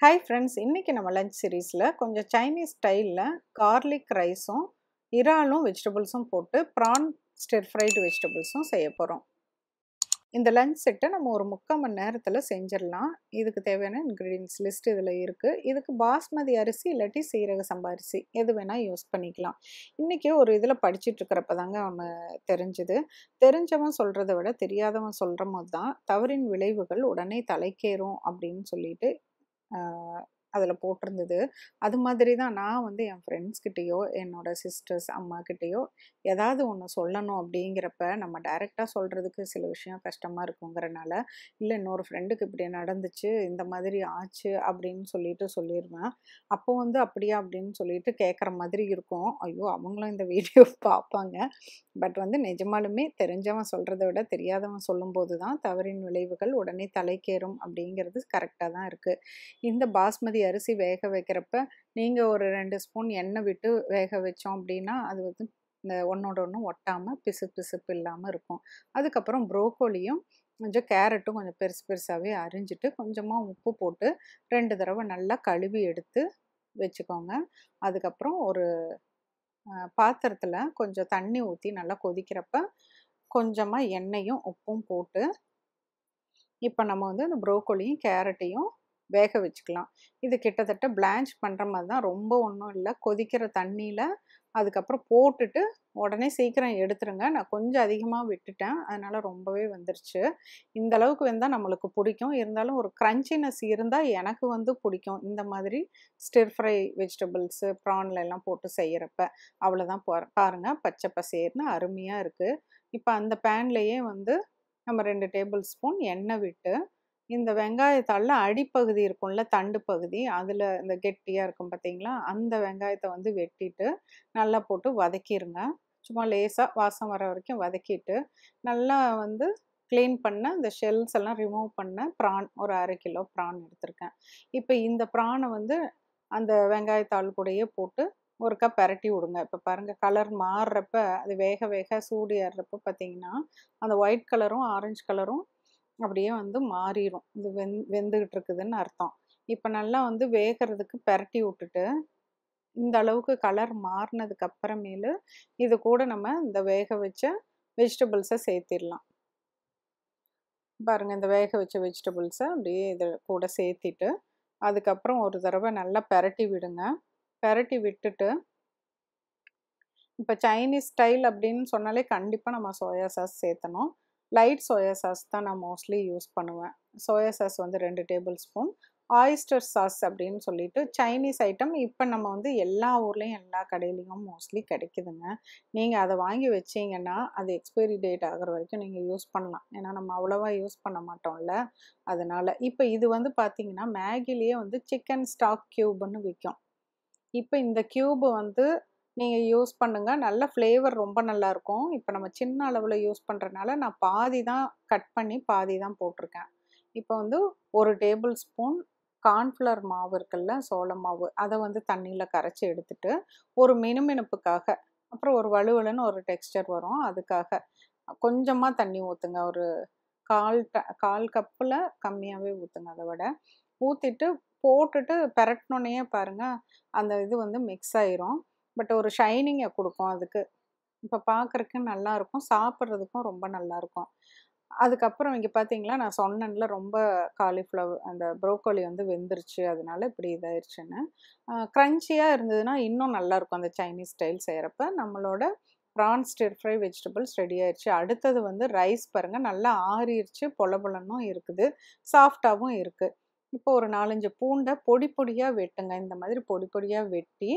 Hi friends, இன்றைக்கி நம்ம lunch சீரீஸில் கொஞ்சம் சைனீஸ் ஸ்டைலில் கார்லிக் ரைஸும் இறாலும் வெஜிடபிள்ஸும் போட்டு ப்ரான் ஸ்டிர் ஃப்ரைடு வெஜிடபிள்ஸும் செய்ய போகிறோம். இந்த லஞ்ச் செட்டை நம்ம ஒரு 3/4 மணி நேரத்தில் செஞ்சிடலாம். இதுக்கு தேவையான இன்க்ரீடியன்ஸ் லிஸ்ட் இதில் இருக்குது. இதுக்கு பாஸ்மதி அரிசி இல்லாட்டி சீரக சம்பா அரிசி எது வேணால் யூஸ் பண்ணிக்கலாம். இன்றைக்கி ஒரு இதில் படிச்சுட்டு இருக்கிறப்ப தாங்க ஒன்று தெரிஞ்சுது. தெரிஞ்சவன் சொல்கிறத விட தெரியாதவன் சொல்கிற போது தான் தவறின் விளைவுகள் உடனே தலைக்கேறும் அப்படின்னு சொல்லிட்டு அதில் போட்டிருந்தது. அது மாதிரி தான் நான் வந்து என் ஃப்ரெண்ட்ஸ்கிட்டேயோ என்னோடய சிஸ்டர்ஸ் அம்மாக்கிட்டேயோ ஏதாவது ஒன்று சொல்லணும் அப்படிங்கிறப்ப நம்ம டைரெக்டாக சொல்கிறதுக்கு சில விஷயம் கஷ்டமாக இருக்குங்கிறனால, இல்லை இன்னொரு ஃப்ரெண்டுக்கு இப்படி நடந்துச்சு, இந்த மாதிரி ஆச்சு அப்படின்னு சொல்லிட்டு சொல்லிடுவேன். அப்போ வந்து அப்படியா அப்படின்னு சொல்லிட்டு கேட்குற மாதிரி இருக்கும். ஐயோ, அவங்களும் இந்த வீடியோ பார்ப்பாங்க. பட் வந்து நிஜமாலுமே தெரிஞ்சவன் சொல்கிறத விட தெரியாதவன் சொல்லும்போது தான் தவறின் விளைவுகள் உடனே தலைக்கேறும் அப்படிங்கிறது கரெக்டாக தான் இருக்குது. இந்த பாஸ்மதி அரிசி வேக வைக்கிறப்ப நீங்கள் ஒரு 2 ஸ்பூன் எண்ணெய் விட்டு வேக வச்சோம் அப்படின்னா அது வந்து இந்த ஒன்றோட ஒன்று ஒட்டாமல் பிசுப்பு இல்லாமல் இருக்கும். அதுக்கப்புறம் ப்ரோக்கோலியும் கொஞ்சம் கேரட்டும் கொஞ்சம் பெருசு பெருசாகவே அரிஞ்சிட்டு கொஞ்சமாக உப்பு போட்டு 2 தடவை நல்லா கழுவி எடுத்து வச்சுக்கோங்க. அதுக்கப்புறம் ஒரு பாத்திரத்தில் கொஞ்சம் தண்ணி ஊற்றி நல்லா கொதிக்கிறப்ப கொஞ்சமாக எண்ணெயும் உப்பும் போட்டு இப்போ நம்ம வந்து அந்த ப்ரோக்கோலியும் கேரட்டையும் வேக வச்சுக்கலாம். இது கிட்டத்தட்ட பிளான்ச் பண்ணுற மாதிரி தான், ரொம்ப ஒன்றும் இல்லை. கொதிக்கிற தண்ணியில் அதுக்கப்புறம் போட்டுட்டு உடனே சீக்கிரம் எடுத்துருங்க. நான் கொஞ்சம் அதிகமாக விட்டுட்டேன், அதனால் ரொம்பவே வந்துருச்சு. இந்த அளவுக்கு வெந்தால் நம்மளுக்கு பிடிக்கும். இருந்தாலும் ஒரு க்ரன்ச்சினஸ் இருந்தால் எனக்கு வந்து பிடிக்கும். இந்த மாதிரி ஸ்டிர் ஃப்ரை வெஜிடபிள்ஸு ப்ரான்ல எல்லாம் போட்டு செய்கிறப்ப அவ்வளோதான். பாருங்கள், பச்சை பசேர்னு அருமையாக இருக்குது. இப்போ அந்த பேன்லேயே வந்து நம்ம 2 டேபிள் ஸ்பூன் எண்ணெய் விட்டு இந்த வெங்காயத்தாளில் அடிப்பகுதி இருக்கும்ல, தண்டு பகுதி, அதில் இந்த கெட்டியாக இருக்கும் பார்த்தீங்களா, அந்த வெங்காயத்தை வந்து வெட்டிட்டு நல்லா போட்டு வதக்கிடுங்க. சும்மா லேசாக வாசம் வர வரைக்கும் வதக்கிட்டு நல்லா வந்து க்ளீன் பண்ண இந்த ஷெல்ஸ் எல்லாம் ரிமூவ் பண்ண ப்ரான் ஒரு 1/2 கிலோ ப்ரான் எடுத்திருக்கேன். இப்போ இந்த ப்ரானை வந்து அந்த வெங்காயத்தாள் கூடயே போட்டு ஒருக்கா பெரட்டி விடுங்க. இப்போ பாருங்கள், கலர் மாறுறப்ப அது வேக வேக சூடு ஏறுறப்ப பார்த்தீங்கன்னா அந்த ஒயிட் கலரும் ஆரஞ்சு கலரும் அப்படியே வந்து மாறிடும். இது வெந்துகிட்டு இருக்குதுன்னு அர்த்தம். இப்போ நல்லா வந்து வேகிறதுக்கு பெரட்டி விட்டுட்டு இந்த அளவுக்கு கலர் மாறினதுக்கு அப்புறமேலு இது கூட நம்ம இந்த வேக வச்ச வெஜிடபிள்ஸை சேர்த்திடலாம். பாருங்கள், இந்த வேக வச்ச வெஜிடபிள்ஸை அப்படியே இது கூட சேர்த்திட்டு அதுக்கப்புறம் ஒரு தடவை நல்லா பெரட்டி விடுங்க. பெரட்டி விட்டுட்டு இப்போ சைனீஸ் ஸ்டைல் அப்படின்னு சொன்னாலே கண்டிப்பாக நம்ம சோயா சாஸ் சேர்த்தணும். லைட் சோயா சாஸ் தான் நான் மோஸ்ட்லி யூஸ் பண்ணுவேன். சோயா சாஸ் வந்து 2 டேபிள் ஸ்பூன். ஆயிஸ்டர் சாஸ் அப்படின்னு சொல்லிட்டு சைனீஸ் ஐட்டம் இப்போ நம்ம வந்து எல்லா ஊர்லேயும் எல்லா கடையிலையும் மோஸ்ட்லி கிடைக்குதுங்க. நீங்கள் அதை வாங்கி வச்சிங்கன்னா அது எக்ஸ்பைரி டேட் ஆகிற வரைக்கும் நீங்கள் யூஸ் பண்ணலாம். ஏன்னா நம்ம அவ்வளோவா யூஸ் பண்ண மாட்டோம்ல, அதனால். இப்போ இது வந்து பார்த்திங்கன்னா மேகிலேயே வந்து சிக்கன் ஸ்டாக் க்யூப்னு விற்கும். இப்போ இந்த க்யூபு வந்து நீங்கள் யூஸ் பண்ணுங்கள். நல்ல ஃப்ளேவர் ரொம்ப நல்லாயிருக்கும். இப்போ நம்ம சின்ன அளவில் யூஸ் பண்ணுறனால நான் பாதி தான் கட் பண்ணி பாதி தான் போட்டிருக்கேன். இப்போ வந்து 1 டேபிள் ஸ்பூன் கார்ன்ஃப்ளவர் மாவு இருக்குல்ல, சோள மாவு, அதை வந்து தண்ணியில் கரைச்சி எடுத்துட்டு ஒரு மினுமினுப்புக்காக, அப்புறம் ஒரு வலுவலுன்னு ஒரு டெக்ஸ்டர் வரும், அதுக்காக கொஞ்சமாக தண்ணி ஊற்றுங்க. ஒரு 1/4 கப்பில் கம்மியாகவே ஊற்றுங்க. அதை விட ஊற்றிட்டு போட்டுட்டு பெரட்டினோன்னே பாருங்கள் அந்த இது வந்து மிக்ஸ் ஆயிரும். பட் ஒரு ஷைனிங்கை கொடுக்கும் அதுக்கு. இப்போ பார்க்குறக்கு நல்லாயிருக்கும், சாப்பிட்றதுக்கும் ரொம்ப நல்லாயிருக்கும். அதுக்கப்புறம் இங்கே பார்த்தீங்களா, நான் சொன்னேன்ல ரொம்ப காலிஃப்ளவர் அந்த ப்ரோக்கோலி வந்து வெந்துருச்சு, அதனால இப்படி இதாயிருச்சுன்னு. க்ரன்ச்சியாக இருந்ததுன்னா இன்னும் நல்லாயிருக்கும் அந்த சைனீஸ் ஸ்டைல் செய்கிறப்ப. நம்மளோட prawn stir fry vegetables ready ஆயிடுச்சு. அடுத்தது வந்து ரைஸ் பாருங்கள், நல்லா ஆறிடுச்சு, பொல பொலன்னும் இருக்குது, சாஃப்டாகவும் இருக்குது. இப்போ ஒரு 4-5 பூண்டை பொடி பொடியாக வெட்டுங்க. இந்த மாதிரி பொடி பொடியாக வெட்டி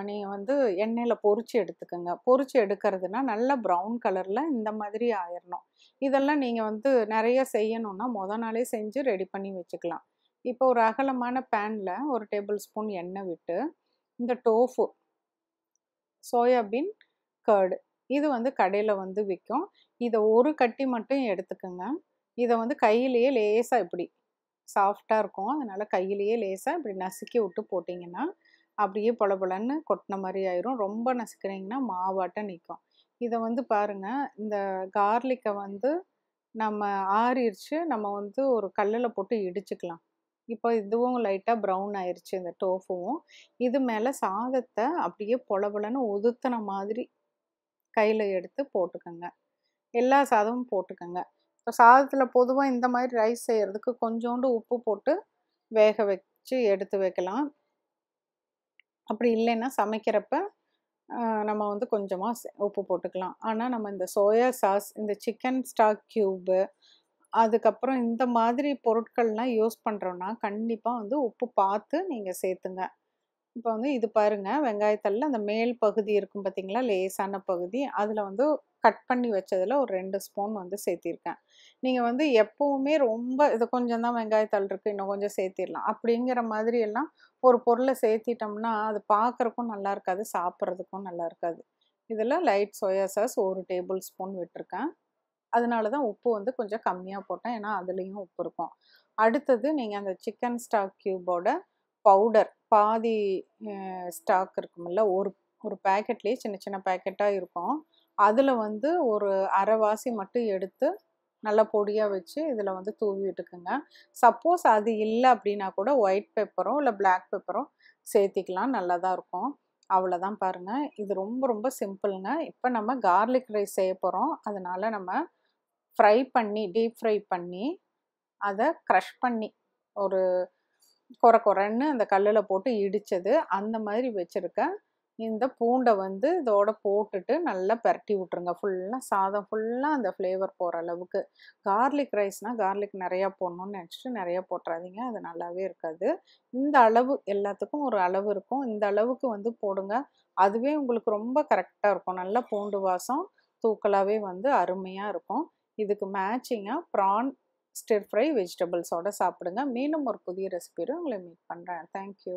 நீங்கள் வந்து எண்ணெயில் பொரிச்சு எடுத்துக்கோங்க. பொரிச்சு எடுக்கிறதுனா நல்லா ப்ரௌன் கலரில் இந்த மாதிரி ஆயிடணும். இதெல்லாம் நீங்கள் வந்து நிறைய செய்யணுன்னா நாளே செஞ்சு ரெடி பண்ணி வச்சுக்கலாம். இப்போ ஒரு அகலமான பேனில் 1 டேபிள் ஸ்பூன் எண்ணெய் விட்டு இந்த டோஃபு சோயாபீன் கர்டு இது வந்து கடையில் வந்து விற்கும். இதை ஒரு கட்டி மட்டும் எடுத்துக்கோங்க. இதை வந்து கையிலேயே லேசாக இப்படி சாஃப்டாக இருக்கும், அதனால் கையிலேயே லேசாக இப்படி நசுக்கி விட்டு போட்டிங்கன்னா அப்படியே பொல பொலன்னு கொட்டின மாதிரி ஆயிரும். ரொம்ப நசுக்குனிங்கன்னா மாவாட்டம் நிற்கும். இதை வந்து பாருங்கள், இந்த கார்லிக்கை வந்து நம்ம ஆறிடுச்சு, நம்ம வந்து ஒரு கல்லில் போட்டு இடிச்சுக்கலாம். இப்போ இதுவும் லைட்டாக ப்ரௌன் ஆயிருச்சு இந்த டோஃபுவும். இது மேலே சாதத்தை அப்படியே பொலபொலன்னு உதுத்துன மாதிரி கையில் எடுத்து போட்டுக்கோங்க. எல்லா சாதமும் போட்டுக்கோங்க. இப்போ சாதத்தில் பொதுவாக இந்த மாதிரி ரைஸ் செய்கிறதுக்கு கொஞ்சோண்டு உப்பு போட்டு வேக வச்சு எடுத்து வைக்கலாம். அப்படி இல்லைன்னா சமைக்கிறப்ப நம்ம வந்து கொஞ்சமாக உப்பு போட்டுக்கலாம். ஆனால் நம்ம இந்த சோயா சாஸ், இந்த சிக்கன் ஸ்டாக் க்யூபு, அதுக்கப்புறம் இந்த மாதிரி பொருட்கள்லாம் யூஸ் பண்ணுறோன்னா கண்டிப்பாக வந்து உப்பு பார்த்து நீங்கள் சேர்த்துங்க. இப்போ வந்து இது பாருங்கள், வெங்காயத்தல்ல அந்த மேல் பகுதி இருக்கும் பார்த்தீங்களா, லேசான பகுதி, அதில் வந்து கட் பண்ணி வச்சதில் ஒரு 2 ஸ்பூன் வந்து சேர்த்திருக்கேன். நீங்கள் வந்து எப்போவுமே ரொம்ப இது கொஞ்சம் தான் வெங்காயத்தல் இருக்குது, இன்னும் கொஞ்சம் சேர்த்திடலாம் அப்படிங்கிற மாதிரி எல்லாம் ஒரு பொருளை சேர்த்திட்டோம்னா அது பார்க்குறக்கும் நல்லா இருக்காது, சாப்பிட்றதுக்கும் நல்லா இருக்காது. இதில் light soya sauce 1 table spoon விட்டுருக்கேன். அதனால தான் உப்பு வந்து கொஞ்சம் கம்மியாக போட்டேன், ஏன்னா அதுலேயும் உப்பு இருக்கும். அடுத்தது நீங்கள் அந்த சிக்கன் ஸ்டாக் க்யூபோட பவுடர் பாதி ஸ்டாக் இருக்குமில்ல, ஒரு பேக்கெட்லேயே சின்ன சின்ன பேக்கெட்டாக இருக்கும். அதில் வந்து ஒரு அரைவாசி மட்டும் எடுத்து நல்லா பொடியாக வச்சு இதில் வந்து தூவி விட்டுக்குங்க. சப்போஸ் அது இல்லை அப்படின்னா கூட ஒயிட் பெப்பரோ இல்லை பிளாக் பெப்பரோ சேர்த்திக்கலாம், நல்லா தான் இருக்கும். அவ்வளோதான் பாருங்கள், இது ரொம்ப ரொம்ப சிம்பிளுங்க. இப்போ நம்ம கார்லிக் ரைஸ் செய்ய போகிறோம், அதனால் நம்ம ஃப்ரை பண்ணி டீப் ஃப்ரை பண்ணி அதை க்ரஷ் பண்ணி ஒரு கொரன்னு அந்த கல்லில் போட்டு இடித்தது அந்த மாதிரி வச்சுருக்க இந்த பூண்டை வந்து இதோட போட்டுட்டு நல்லா பரட்டி விட்ருங்க. ஃபுல்லாக சாதம் ஃபுல்லாக அந்த ஃப்ளேவர் போகிற அளவுக்கு. கார்லிக் ரைஸ்னால் கார்லிக் நிறையா போடணும்னு நினச்சிட்டு நிறையா போட்டுறாதீங்க, அது நல்லாவே இருக்காது. இந்த அளவு எல்லாத்துக்கும் ஒரு அளவு இருக்கும், இந்த அளவுக்கு வந்து போடுங்க. அதுவே உங்களுக்கு ரொம்ப கரெக்டாக இருக்கும். நல்லா பூண்டு வாசம் தூக்கலாகவே வந்து அருமையாக இருக்கும். இதுக்கு மேட்சிங்காக ப்ரான் ஸ்டிர் ஃப்ரை வெஜிடபிள்ஸோடு சாப்பிடுங்க. மீண்டும் ஒரு புதிய ரெசிபியோடு உங்களை மீட் பண்ணுறேன். தேங்க்யூ.